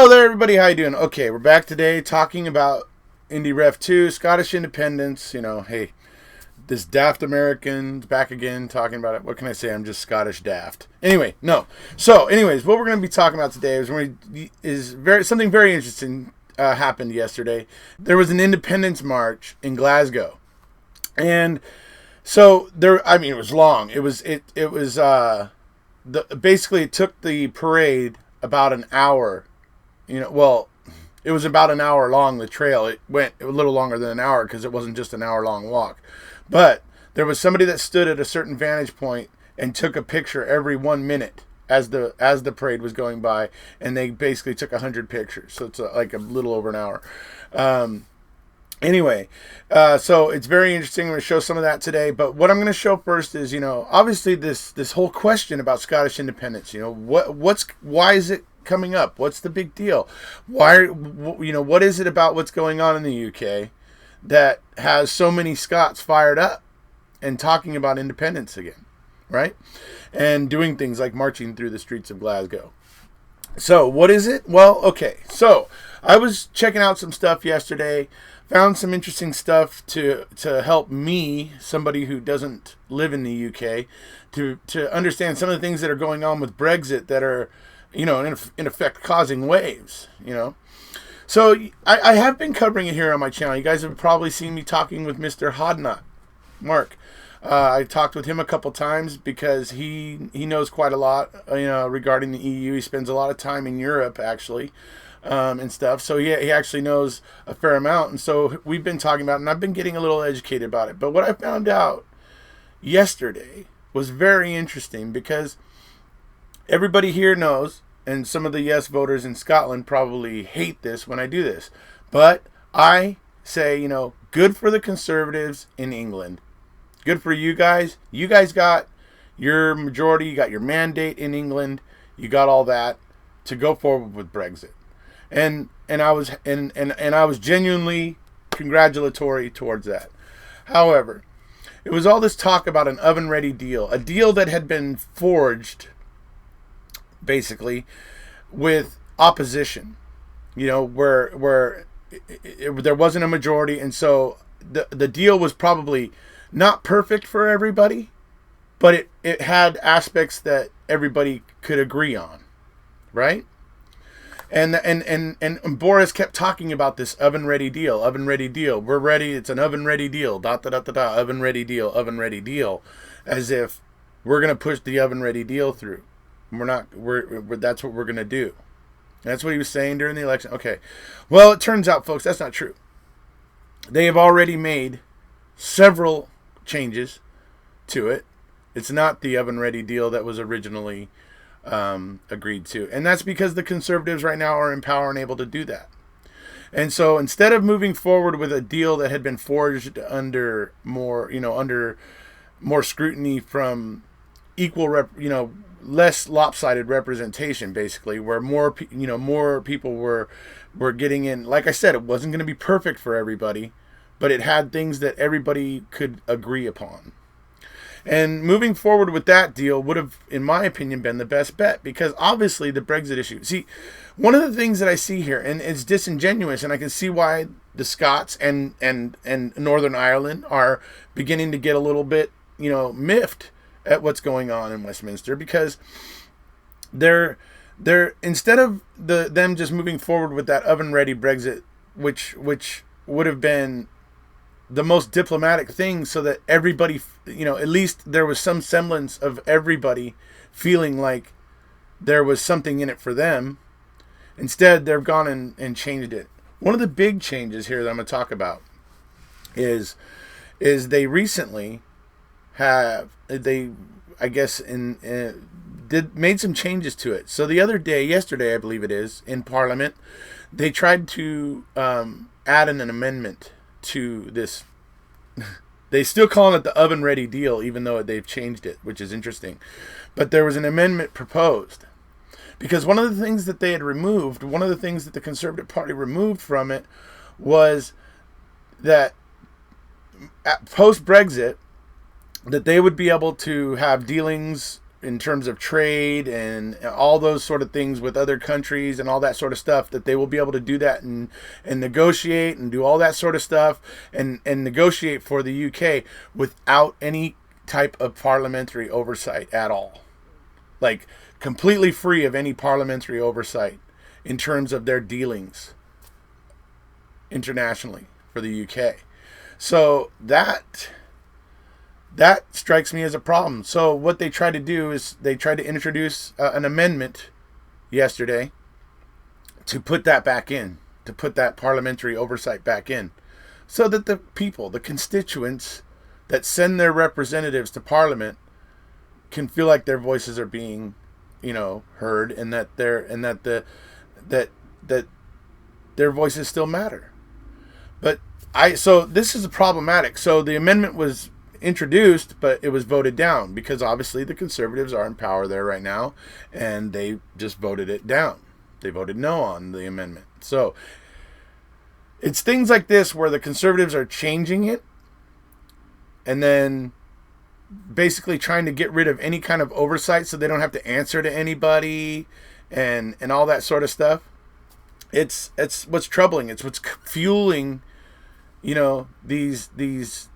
Hello there, everybody. How you doing? Okay, we're back today talking about Indy Ref 2, Scottish independence. Hey, this daft American's back again talking about it. What can I say? I'm just Scottish daft. Anyway, no. So, anyways, what we're going to be talking about today is something very interesting happened yesterday. There was an independence march in Glasgow, and so there. I mean, it was long. Basically it took the parade about an hour. It was about an hour long, the trail. It went a little longer than an hour because it wasn't just an hour-long walk. But there was somebody that stood at a certain vantage point and took a picture every 1 minute as the parade was going by, and they basically took 100 pictures. So it's like a little over an hour. So it's very interesting. I'm going to show some of that today. But what I'm going to show first is, obviously this whole question about Scottish independence. Why is it coming up? What's the big deal? What is it about what's going on in the UK that has so many Scots fired up and talking about independence again, right? And doing things like marching through the streets of Glasgow. So what is it? Well, okay. So I was checking out some stuff yesterday, found some interesting stuff to help me, somebody who doesn't live in the UK, to understand some of the things that are going on with Brexit that are, in effect causing waves, So I have been covering it here on my channel. You guys have probably seen me talking with Mr. Hodnott, Mark. I talked with him a couple times because he knows quite a lot, regarding the EU. He spends a lot of time in Europe, actually, and stuff. So he actually knows a fair amount. And so we've been talking about it, and I've been getting a little educated about it. But what I found out yesterday was very interesting because everybody here knows, and some of the yes voters in Scotland probably hate this when I do this, but I say, good for the Conservatives in England. Good for you guys. You guys got your majority, you got your mandate in England, you got all that to go forward with Brexit. And I was genuinely congratulatory towards that. However, it was all this talk about an oven-ready deal, a deal that had been forged basically with opposition, where there wasn't a majority, and so the deal was probably not perfect for everybody, but it had aspects that everybody could agree on, right? And Boris kept talking about this oven-ready deal. We're ready. It's an oven-ready deal. Oven-ready deal. As if we're going to push the oven-ready deal through. That's what we're going to do. That's what he was saying during the election. Okay. Well, it turns out, folks, that's not true. They have already made several changes to it. It's not the oven-ready deal that was originally agreed to. And that's because the Conservatives right now are in power and able to do that. And so instead of moving forward with a deal that had been forged under more scrutiny from less lopsided representation, basically, where more people were getting in. Like I said, it wasn't going to be perfect for everybody, but it had things that everybody could agree upon. And moving forward with that deal would have, in my opinion, been the best bet, because obviously the Brexit issue. See, one of the things that I see here, and it's disingenuous, and I can see why the Scots and Northern Ireland are beginning to get a little bit, miffed at what's going on in Westminster, because they're instead of them just moving forward with that oven-ready Brexit, which would have been the most diplomatic thing, so that everybody, at least there was some semblance of everybody feeling like there was something in it for them. Instead, they've gone and changed it. One of the big changes here that I'm going to talk about is they recently made some changes to it. So yesterday, I believe it is, in Parliament, they tried to add an amendment to this. They still calling it the oven-ready deal, even though they've changed it, which is interesting. But there was an amendment proposed, because one of the things that they had removed, one of the things that the Conservative Party removed from it, was that post-Brexit, that they would be able to have dealings in terms of trade and all those sort of things with other countries and all that sort of stuff, that they will be able to do that and negotiate and do all that sort of stuff and negotiate for the UK without any type of parliamentary oversight at all. Like, completely free of any parliamentary oversight in terms of their dealings internationally for the UK. So that strikes me as a problem. So what they tried to do is they tried to introduce an amendment yesterday to put that back in, to put that parliamentary oversight back in, so that the people, the constituents that send their representatives to Parliament, can feel like their voices are being, heard, and that that their voices still matter. But so this is problematic. So the amendment was introduced, but it was voted down because obviously the Conservatives are in power there right now, and they just voted it down. They voted no on the amendment. So it's things like this where the Conservatives are changing it and then basically trying to get rid of any kind of oversight so they don't have to answer to anybody and all that sort of stuff. It's what's troubling. It's what's fueling, these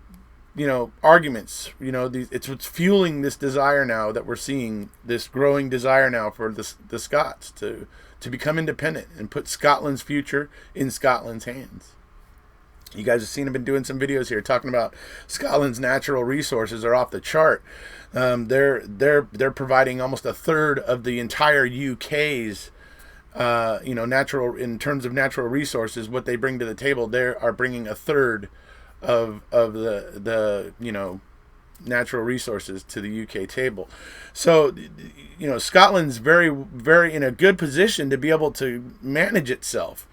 arguments. It's what's fueling this desire now that we're seeing, this growing desire now for the Scots to become independent and put Scotland's future in Scotland's hands. You guys have seen, I've been doing some videos here talking about Scotland's natural resources are off the chart. They're providing almost a third of the entire UK's natural, in terms of natural resources, what they bring to the table. They are bringing a third of the natural resources to the UK table. So Scotland's very, very in a good position to be able to manage itself.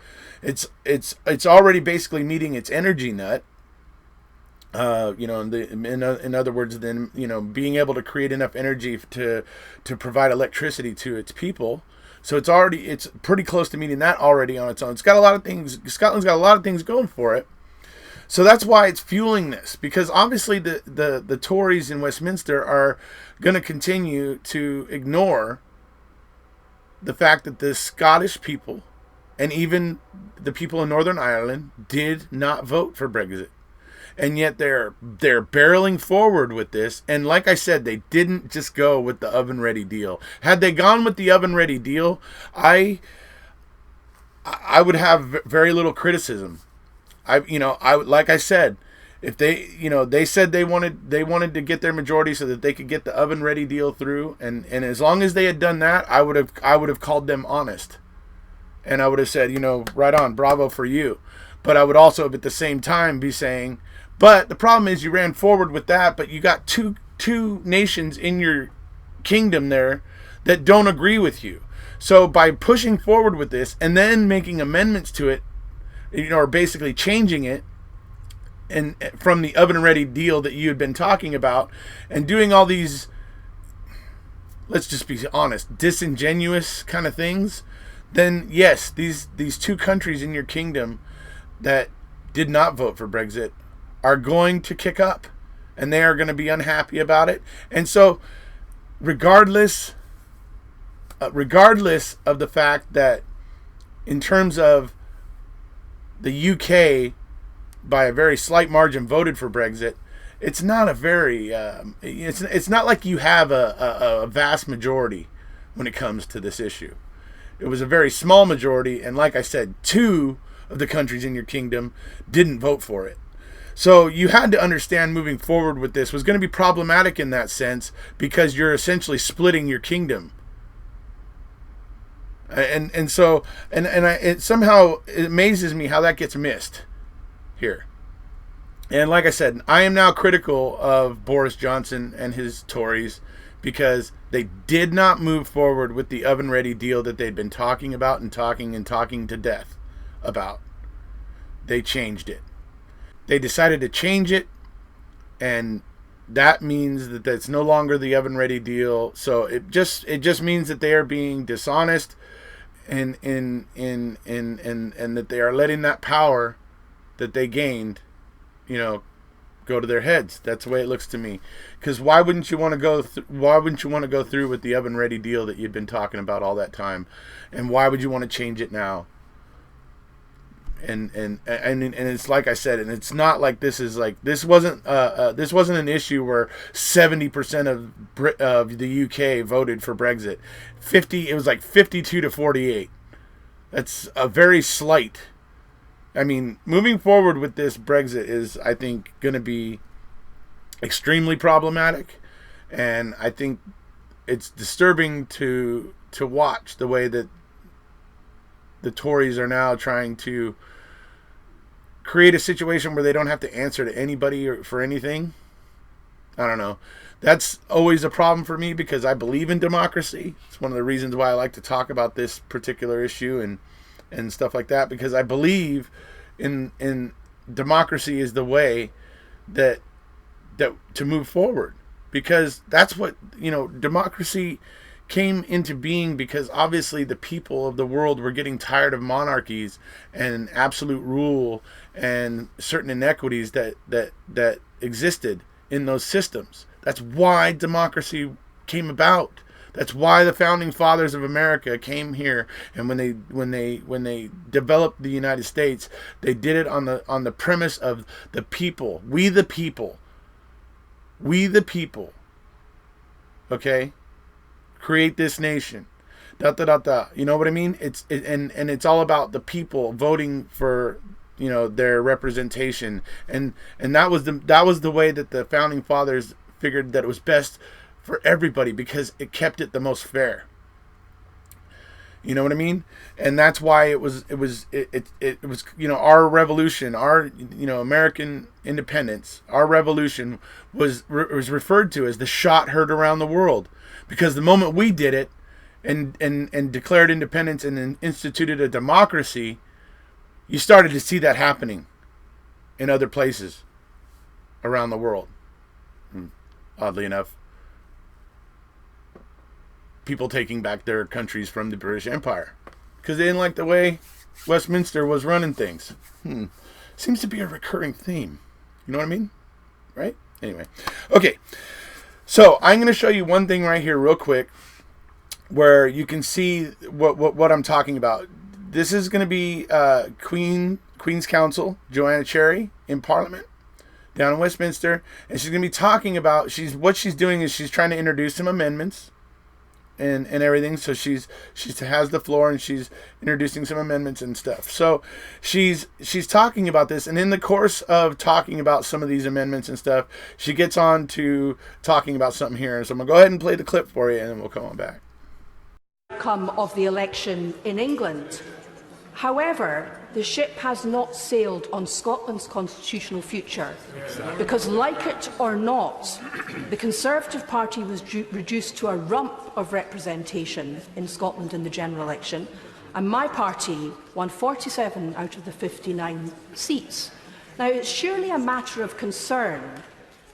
It's already basically meeting its energy nut. In other words, then being able to create enough energy to provide electricity to its people. So it's pretty close to meeting that already on its own. It's got a lot of things. Scotland's got a lot of things going for it. So that's why it's fueling this, because obviously the Tories in Westminster are going to continue to ignore the fact that the Scottish people and even the people in Northern Ireland did not vote for Brexit. And yet they're barreling forward with this. And like I said, they didn't just go with the oven-ready deal. Had they gone with the oven-ready deal, I would have very little criticism. Like I said, if they said they wanted to get their majority so that they could get the oven-ready deal through, and as long as they had done that, I would have called them honest. And I would have said, right on, bravo for you. But I would also at the same time be saying, but the problem is you ran forward with that, but you got two nations in your kingdom there that don't agree with you. So by pushing forward with this and then making amendments to it, or basically changing it, and from the oven-ready deal that you had been talking about, and doing all these, let's just be honest, disingenuous kind of things, then yes, these two countries in your kingdom that did not vote for Brexit are going to kick up, and they are going to be unhappy about it. And so regardless of the fact that in terms of the UK by a very slight margin voted for Brexit, it's not a very it's not like you have a vast majority when it comes to this issue. It was a very small majority, and like I said, two of the countries in your kingdom didn't vote for it. So you had to understand moving forward with this was going to be problematic in that sense, because you're essentially splitting your kingdom. And so it somehow it amazes me how that gets missed here. And like I said, I am now critical of Boris Johnson and his Tories because they did not move forward with the oven-ready deal that they'd been talking about and talking to death about. They changed it. They decided to change it, and that means that it's no longer the oven-ready deal. So it just means that they are being dishonest, and that they are letting that power that they gained, go to their heads. That's the way it looks to me. Because why wouldn't you want to go? Why wouldn't you want to go through with the oven-ready deal that you've been talking about all that time? And why would you want to change it now? And it's like I said, and it's not like this wasn't an issue where 70% of the UK voted for Brexit. It was like 52 to 48. That's a very slight. I mean, moving forward with this Brexit is, I think, going to be extremely problematic, and I think it's disturbing to watch the way that the Tories are now trying to create a situation where they don't have to answer to anybody or for anything. I don't know. That's always a problem for me because I believe in democracy. It's one of the reasons why I like to talk about this particular issue and stuff like that, because I believe in democracy is the way that to move forward, because that's what, democracy came into being because obviously the people of the world were getting tired of monarchies and absolute rule and certain inequities that existed in those systems. That's why democracy came about. That's why the founding fathers of America came here, and when they developed the United States, they did it on the premise of the people. We the people. Okay? Create this nation. You know what I mean? It's all about the people voting for their representation, and that was the way that the founding fathers figured that it was best for everybody because it kept it the most fair. You know what I mean? And that's why it was our revolution, our American independence, our revolution was referred to as the shot heard around the world, because the moment we did it and declared independence and then instituted a democracy, you started to see that happening in other places around the world. Oddly enough, people taking back their countries from the British Empire because they didn't like the way Westminster was running things. Seems to be a recurring theme. You know what I mean? Right? Anyway. Okay. So I'm going to show you one thing right here real quick where you can see what I'm talking about. This is going to be Queen's Counsel, Joanna Cherry, in Parliament down in Westminster, and she's going to be talking about what she's doing is she's trying to introduce some amendments and everything. So she has the floor and she's introducing some amendments and stuff. So she's talking about this, and in the course of talking about some of these amendments and stuff, she gets on to talking about something here. So I'm going to go ahead and play the clip for you, and then we'll come on back. Outcome of the election in England. However, the ship has not sailed on Scotland's constitutional future, because, like it or not, the Conservative Party was reduced to a rump of representation in Scotland in the general election, and my party won 47 out of the 59 seats. Now, it's surely a matter of concern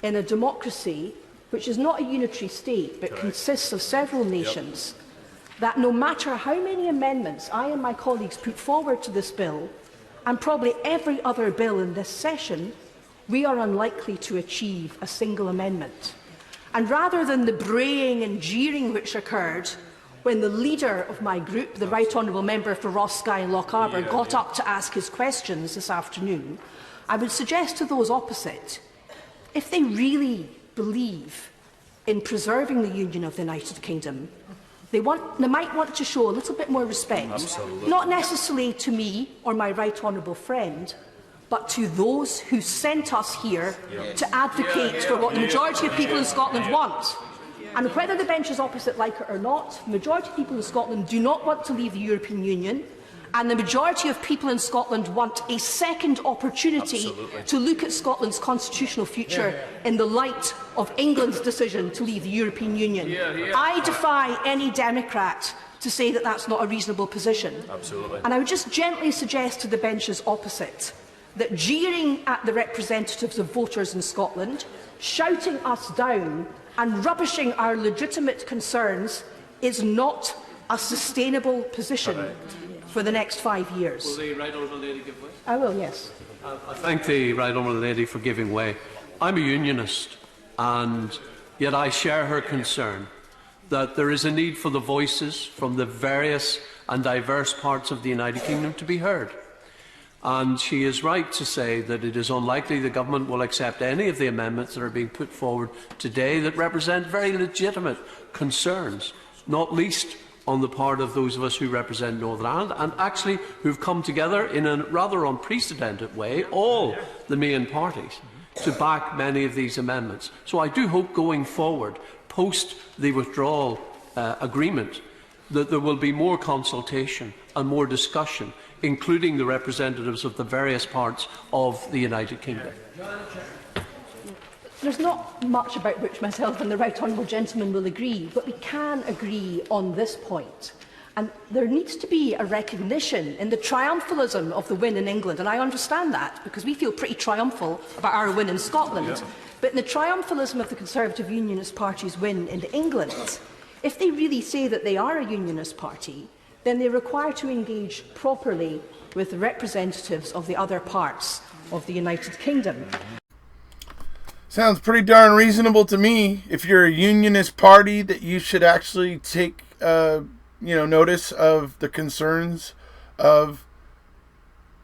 in a democracy which is not a unitary state but consists of several nations, that no matter how many amendments I and my colleagues put forward to this bill, and probably every other bill in this session, we are unlikely to achieve a single amendment. And rather than the braying and jeering which occurred when the leader of my group, the Right Honourable Member for Ross Skye and Loch Arbour, got up to ask his questions this afternoon, I would suggest to those opposite, if they really believe in preserving the union of the United Kingdom, they might want to show a little bit more respect, not necessarily to me or my right honourable friend, but to those who sent us here to advocate for what the majority of people in Scotland want. And whether the benches opposite like it or not, the majority of people in Scotland do not want to leave the European Union, and the majority of people in Scotland want a second opportunity to look at Scotland's constitutional future in the light of England's decision to leave the European Union. I defy any Democrat to say that that's not a reasonable position. And I would just gently suggest to the benches opposite that jeering at the representatives of voters in Scotland, shouting us down and rubbishing our legitimate concerns is not a sustainable position for the next 5 years. Will the Right Honourable Lady give way? I will, yes. I thank the Right Honourable Lady for giving way. I'm a unionist, and yet I share her concern that there is a need for the voices from the various and diverse parts of the United Kingdom to be heard. And she is right to say that it is unlikely the government will accept any of the amendments that are being put forward today that represent very legitimate concerns, not least on the part of those of us who represent Northern Ireland, and actually who've come together in a rather unprecedented way, all the main parties, to back many of these amendments. So I do hope going forward, post the withdrawal agreement, that there will be more consultation and more discussion, including the representatives of the various parts of the United Kingdom. There's not much about which myself and the right honourable gentleman will agree, but we can agree on this point. And there needs to be a recognition in the triumphalism of the win in England, and I understand that, because we feel pretty triumphal about our win in Scotland. Yeah. But in the triumphalism of the Conservative Unionist Party's win in England, if they really say that they are a Unionist party, then they're required to engage properly with the representatives of the other parts of the United Kingdom. Sounds pretty darn reasonable to me. If you're a unionist party, that you should actually take notice of the concerns of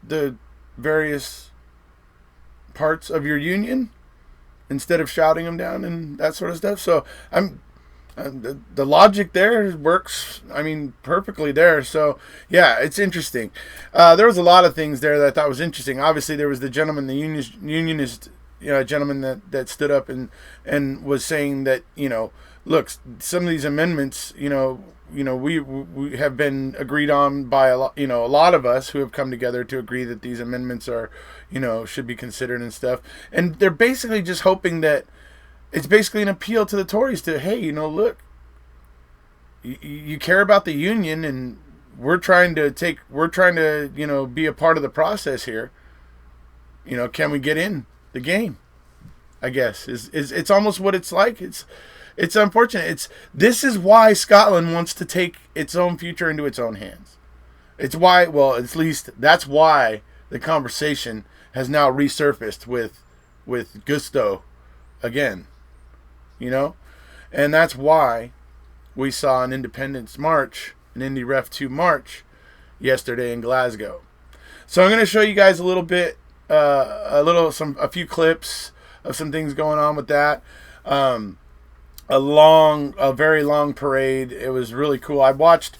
the various parts of your union instead of shouting them down and that sort of stuff. So the logic there works, perfectly there. So, yeah, it's interesting. There was a lot of things there that I thought was interesting. Obviously, there was the gentleman, the unionist gentleman that stood up and was saying that, look, some of these amendments, we have been agreed on by a lot of us who have come together to agree that these amendments are, should be considered and stuff. And they're basically just hoping that it's basically an appeal to the Tories to, hey, look, you care about the union, and we're trying to, be a part of the process here. Can we get in the game? I guess it's almost what it's like. It's unfortunate. This is why Scotland wants to take its own future into its own hands. It's why, well, at least that's why the conversation has now resurfaced with gusto again. And that's why we saw an independence march, an Indy Ref 2 march yesterday in Glasgow. So I'm going to show you guys a few clips of some things going on with that. A very long parade. It was really cool. I watched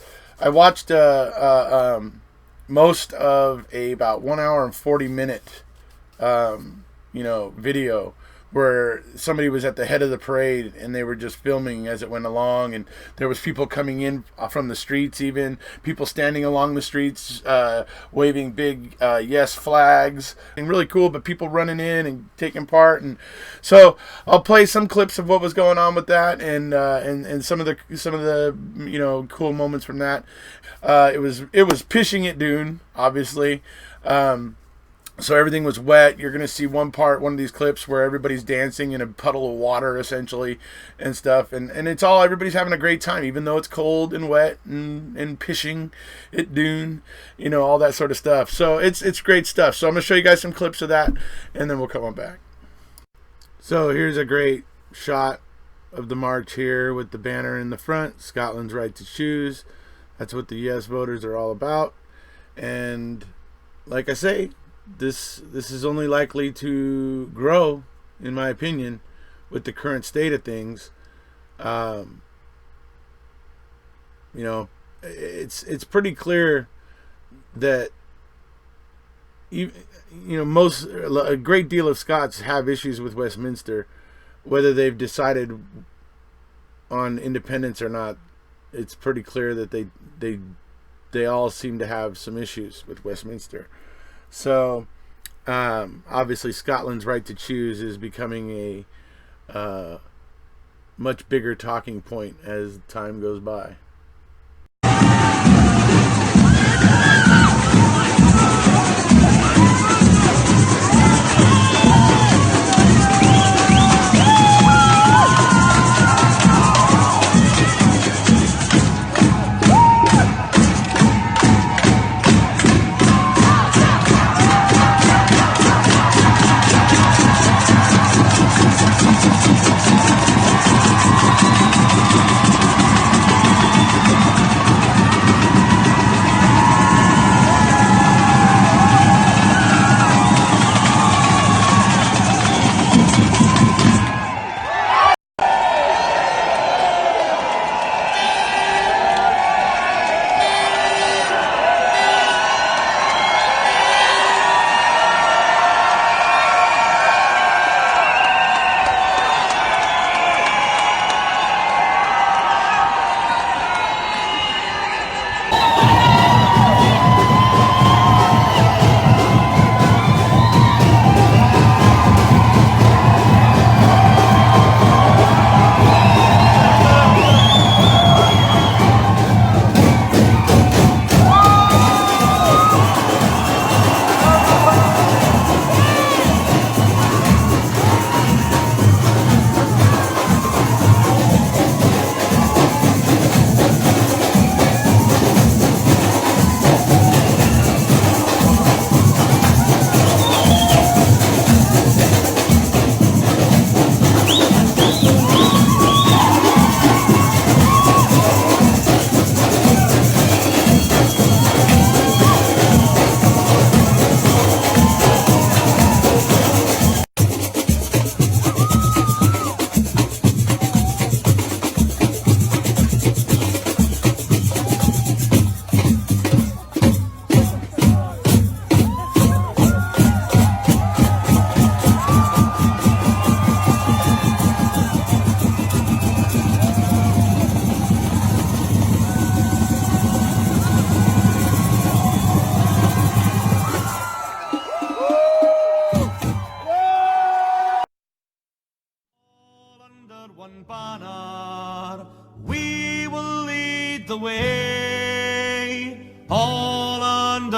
most of about 1 hour and 40 minute video where somebody was at the head of the parade and they were just filming as it went along, and there was people coming in from the streets, even people standing along the streets waving big yes flags, and really cool, but people running in and taking part. And so I'll play some clips of what was going on with that, and some of the cool moments from that. It was pishing at Doon, obviously. So everything was wet. You're going to see one of these clips where everybody's dancing in a puddle of water, essentially, and stuff. And everybody's having a great time, even though it's cold and wet and pishing at Doon, all that sort of stuff. So it's great stuff. So I'm going to show you guys some clips of that, and then we'll come on back. So here's a great shot of the march here with the banner in the front, Scotland's right to choose. That's what the yes voters are all about. And like I say, this is only likely to grow, in my opinion, with the current state of things. It's pretty clear that a great deal of Scots have issues with Westminster, whether they've decided on independence or not. It's pretty clear that they all seem to have some issues with Westminster. So, obviously, Scotland's right to choose is becoming a much bigger talking point as time goes by.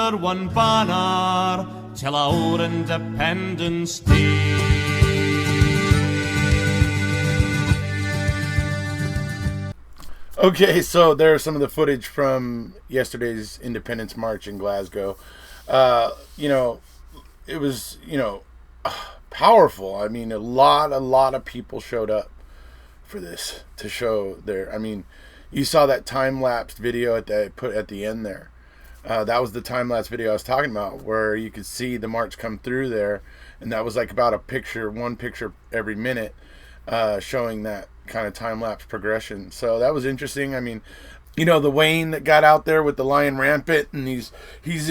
under one banner till our Independence Day. Okay, so there's some of the footage from yesterday's Independence March in Glasgow. It was, powerful. I mean, a lot of people showed up for this to show their. I mean, you saw that time-lapsed video at the end there. That was the time-lapse video I was talking about, where you could see the march come through there, and that was like about one picture every minute, showing that kind of time-lapse progression. So that was interesting. I mean, the Wayne that got out there with the lion rampant, and he's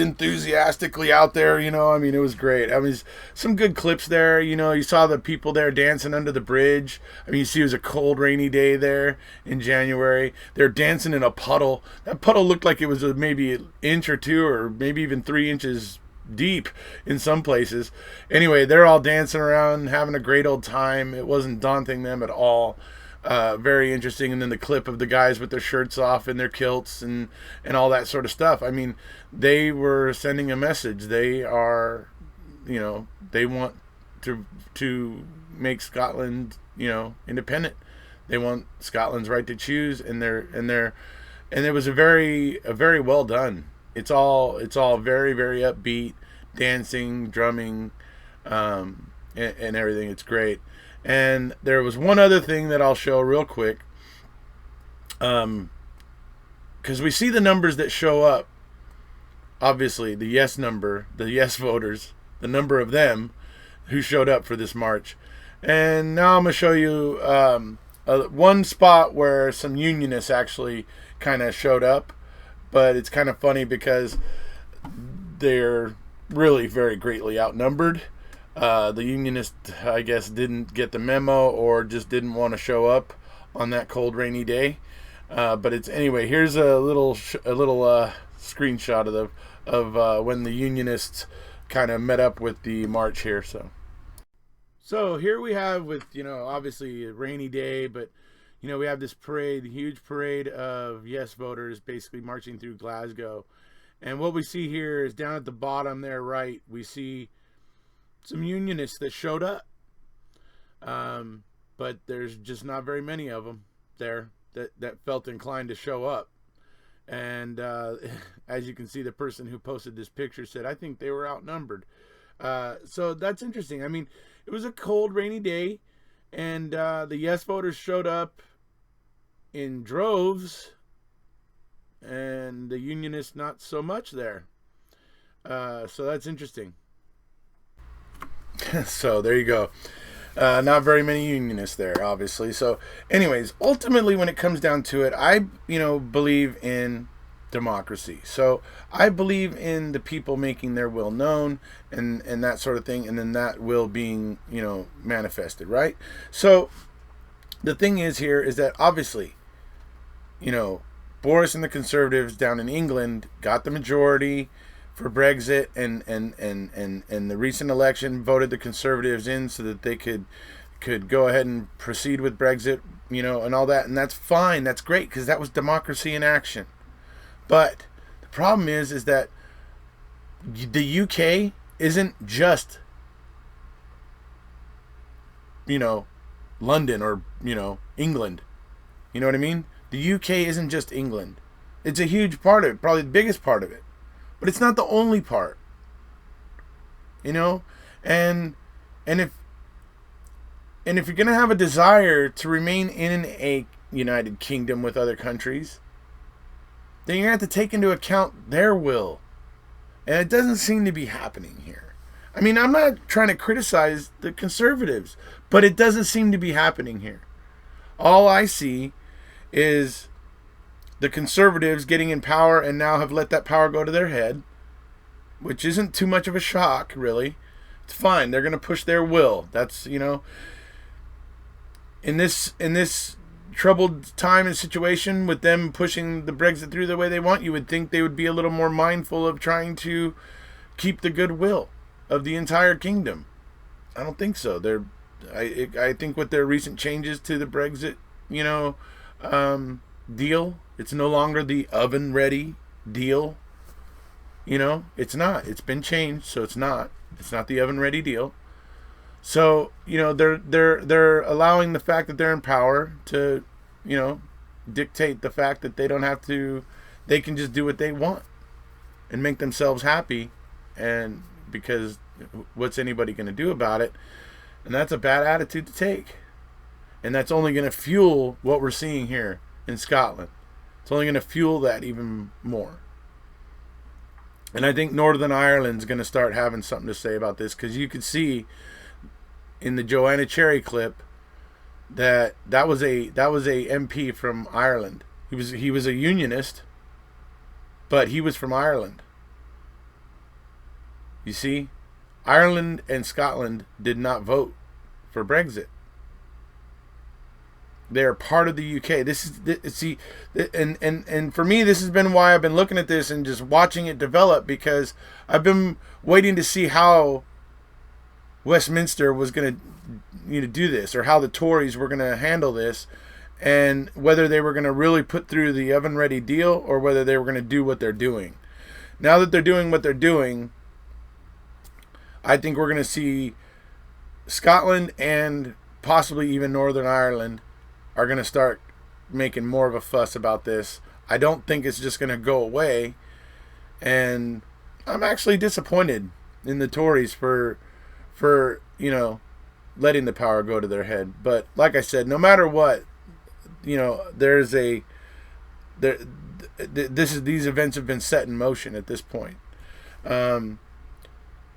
enthusiastically out there, I mean, it was great. I mean, some good clips there. You saw the people there dancing under the bridge. I mean, you see it was a cold, rainy day there in January. They're dancing in a puddle. That puddle looked like it was maybe an inch or two, or maybe even 3 inches deep in some places. Anyway, they're all dancing around, having a great old time. It wasn't daunting them at all. Very interesting. And then the clip of the guys with their shirts off and their kilts and all that sort of stuff. I mean, they were sending a message. They are, they want to make Scotland, independent. They want Scotland's right to choose, and it was a very well done. It's all very, very upbeat, dancing, drumming, and everything. It's great. And there was one other thing that I'll show real quick, because we see the numbers that show up. Obviously, the yes number, the yes voters, the number of them who showed up for this march. And now I'm going to show you one spot where some Unionists actually kind of showed up. But it's kind of funny because they're really very greatly outnumbered. The Unionists, I guess, didn't get the memo or just didn't want to show up on that cold, rainy day. But anyway. Here's a little screenshot of when the Unionists kind of met up with the march here. So here we have, with obviously a rainy day, but we have this parade, huge parade of yes voters, basically marching through Glasgow. And what we see here is down at the bottom there, right, we see some Unionists that showed up, but there's just not very many of them there that felt inclined to show up. And as you can see, the person who posted this picture said, I think they were outnumbered. So that's interesting. I mean, it was a cold, rainy day, and the yes voters showed up in droves, and the Unionists not so much there. So that's interesting. So there you go. Not very many Unionists there, obviously. So anyways, ultimately, when it comes down to it, I believe in democracy. So I believe in the people making their will known and that sort of thing, and then that will being manifested, right? So the thing is here is that obviously Boris and the Conservatives down in England got the majority for Brexit, and the recent election voted the Conservatives in so that they could go ahead and proceed with Brexit, and all that, and that's fine, that's great, because that was democracy in action. But the problem is that the UK isn't just London or England. You know what I mean? The UK isn't just England. It's a huge part of it, probably the biggest part of it. But it's not the only part, and if you're gonna have a desire to remain in a United Kingdom with other countries, then you're gonna have to take into account their will, and it doesn't seem to be happening here. I mean, I'm not trying to criticize the Conservatives, but it doesn't seem to be happening here. All I see is the Conservatives getting in power and now have let that power go to their head, which isn't too much of a shock, really. It's fine. They're going to push their will. That's, in this troubled time and situation with them pushing the Brexit through the way they want, you would think they would be a little more mindful of trying to keep the goodwill of the entire kingdom. I don't think so. I think with their recent changes to the Brexit, deal, it's no longer the oven-ready deal. It's not. It's been changed, so it's not. It's not the oven ready deal. So, they're allowing the fact that they're in power to, dictate the fact that they don't have to, they can just do what they want and make themselves happy. And because what's anybody going to do about it? And that's a bad attitude to take. And that's only going to fuel what we're seeing here in Scotland. It's only going to fuel that even more. And I think Northern Ireland's going to start having something to say about this, because you could see in the Joanna Cherry clip that was a MP from Ireland. He was a unionist, but he was from Ireland. You see, Ireland and Scotland did not vote for Brexit. They're part of the UK. And for me, this has been why I've been looking at this and just watching it develop, because I've been waiting to see how Westminster was going to do this, or how the Tories were going to handle this, and whether they were going to really put through the oven-ready deal, or whether they were going to do what they're doing. Now that they're doing what they're doing, I think we're going to see Scotland and possibly even Northern Ireland are going to start making more of a fuss about this. I don't think it's just going to go away. And I'm actually disappointed in the Tories for letting the power go to their head. But like I said, no matter what, these events have been set in motion at this point.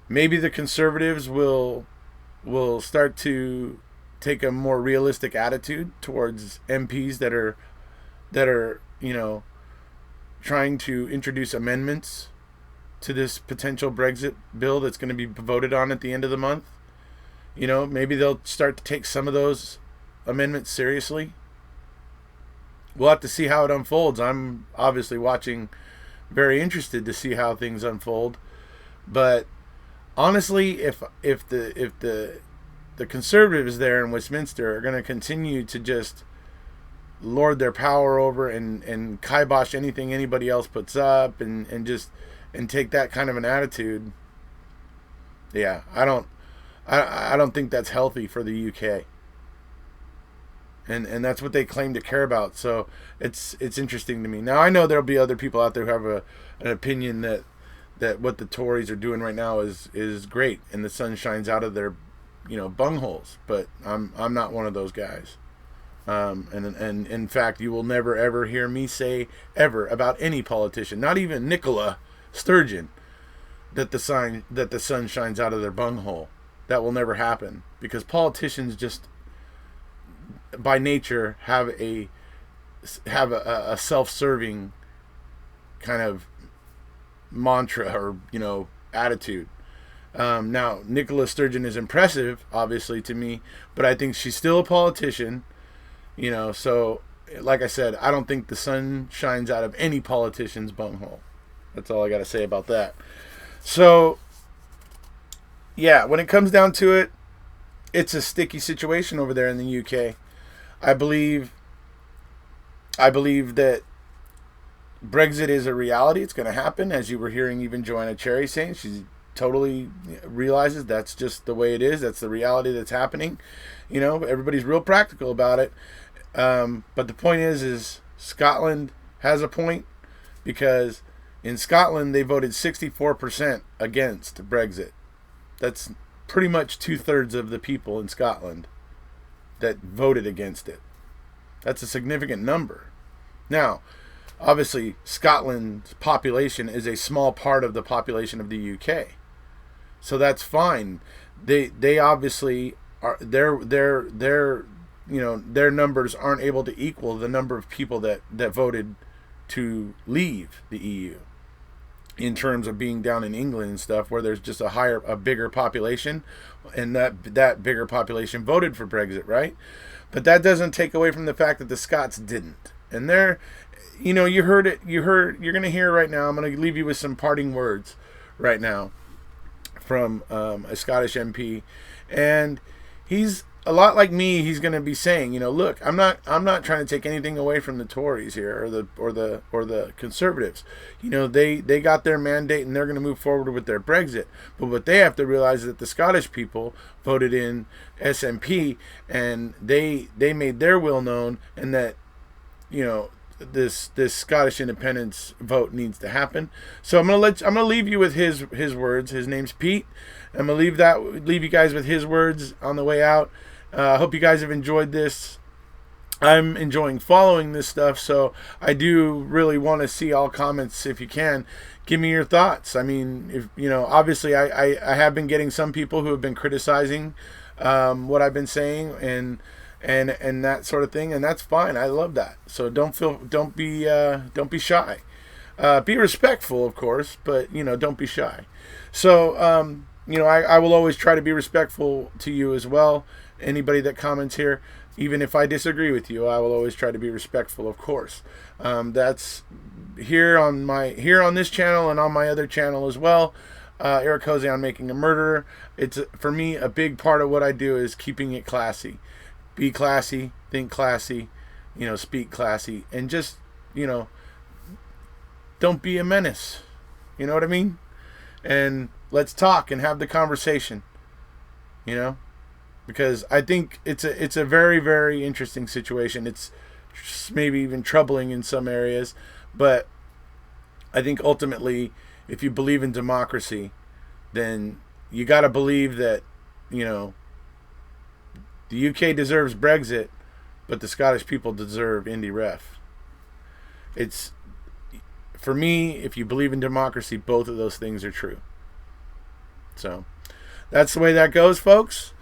Maybe the Conservatives will start to take a more realistic attitude towards MPs that are trying to introduce amendments to this potential Brexit bill that's going to be voted on at the end of the month. Maybe they'll start to take some of those amendments seriously. We'll have to see how it unfolds. I'm obviously watching, very interested to see how things unfold. But honestly, if the Conservatives there in Westminster are going to continue to just lord their power over and kibosh anything anybody else puts up and take that kind of an attitude, yeah, I don't think that's healthy for the UK. And that's what they claim to care about. So it's interesting to me. Now I know there'll be other people out there who have an opinion that what the Tories are doing right now is great and the sun shines out of their bungholes, but I'm not one of those guys. And in fact, you will never ever hear me say ever about any politician, not even Nicola Sturgeon, that the sun shines out of their bunghole. That will never happen, because politicians just by nature have a self-serving kind of mantra or attitude. Now Nicola Sturgeon is impressive, obviously, to me, but I think she's still a politician. So like I said, I don't think the sun shines out of any politician's bunghole. That's all I got to say about that. So yeah, when it comes down to it, it's a sticky situation over there in the UK. I believe that Brexit is a reality. It's going to happen, as you were hearing even Joanna Cherry saying. She totally realizes that's just the way it is. That's the reality that's happening. Everybody's real practical about it. But the point is Scotland has a point, because in Scotland they voted 64% against Brexit. That's pretty much 2/3 of the people in Scotland that voted against it. That's a significant number. Now, obviously, Scotland's population is a small part of the population of the UK, so that's fine. They obviously are their numbers aren't able to equal the number of people that voted to leave the EU. In terms of being down in England and stuff, where there's just a bigger population, and that bigger population voted for Brexit, right? But that doesn't take away from the fact that the Scots didn't. And you heard it. You're going to hear right now. I'm going to leave you with some parting words right now from a Scottish MP, and he's a lot like me, he's going to be saying, look, I'm not trying to take anything away from the Tories here or the Conservatives. They got their mandate and they're going to move forward with their Brexit. But what they have to realize is that the Scottish people voted in SNP and they made their will known, and that this Scottish independence vote needs to happen. So I'm gonna leave you with his words. His name's Pete. I'm gonna leave you guys with his words on the way out. I hope you guys have enjoyed this. I'm enjoying following this stuff, so I do really want to see all comments. If you can, give me your thoughts. I mean, if obviously I have been getting some people who have been criticizing what I've been saying and that sort of thing, and that's fine. I love that. So don't be shy. Be respectful, of course, but don't be shy. So I will always try to be respectful to you as well. Anybody that comments here, even if I disagree with you, I will always try to be respectful, of course. That's here on this channel and on my other channel as well. Eric Jose on Making a Murderer. It's, for me, a big part of what I do is keeping it classy. Be classy, think classy, speak classy, and just, don't be a menace. You know what I mean? And let's talk and have the conversation, because I think it's a very, very interesting situation. It's maybe even troubling in some areas, but I think ultimately, if you believe in democracy, then you got to believe that, the UK deserves Brexit, but the Scottish people deserve Indy Ref. It's, for me, if you believe in democracy, both of those things are true. So that's the way that goes, folks.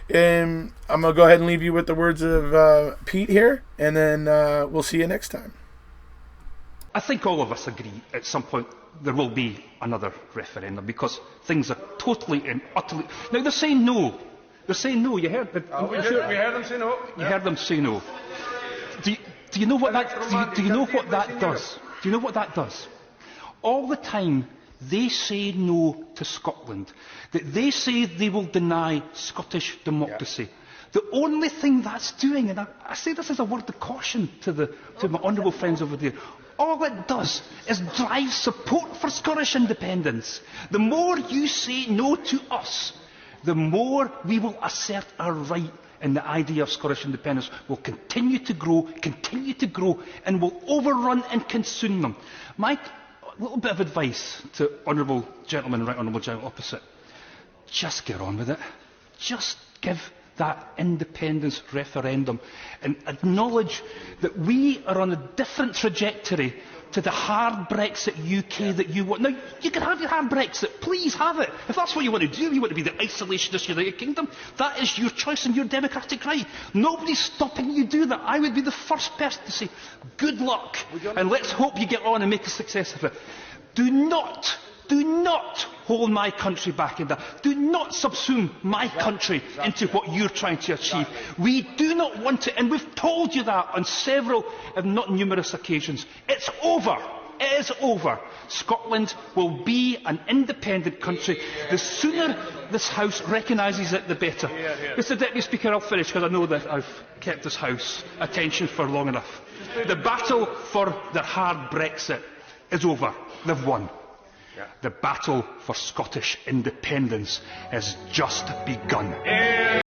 And I'm going to go ahead and leave you with the words of Pete here, and then we'll see you next time. I think all of us agree at some point there will be another referendum, because things are totally and utterly... Now, they're saying no. They're saying no. You heard, we heard them say no. You heard them say no. Do you know what that? Do you know what that does? Do you know what that does? All the time they say no to Scotland, that they say they will deny Scottish democracy. The only thing that's doing, and I say this as a word of caution to my honourable friends over there, all it does is drive support for Scottish independence. The more you say no to us, the more we will assert our right, and the idea of Scottish independence will continue to grow, and will overrun and consume them. My little bit of advice to honourable gentleman, right honourable gentleman opposite: just get on with it. Just give that independence referendum and acknowledge that we are on a different trajectory to the hard Brexit UK that you want. Now, you can have your hard Brexit. Please have it. If that's what you want to do, you want to be the isolationist United Kingdom, that is your choice and your democratic right. Nobody's stopping you do that. I would be the first person to say, good luck, and let's hope you get on and make a success of it. Do not hold my country back in that. Do not subsume my country into what you're trying to achieve. We do not want it, and we've told you that on several, if not numerous occasions. It's over. It is over. Scotland will be an independent country. The sooner this House recognises it, the better. Mr Deputy Speaker, I'll finish because I know that I've kept this House attention for long enough. The battle for the hard Brexit is over. They've won. The battle for Scottish independence has just begun.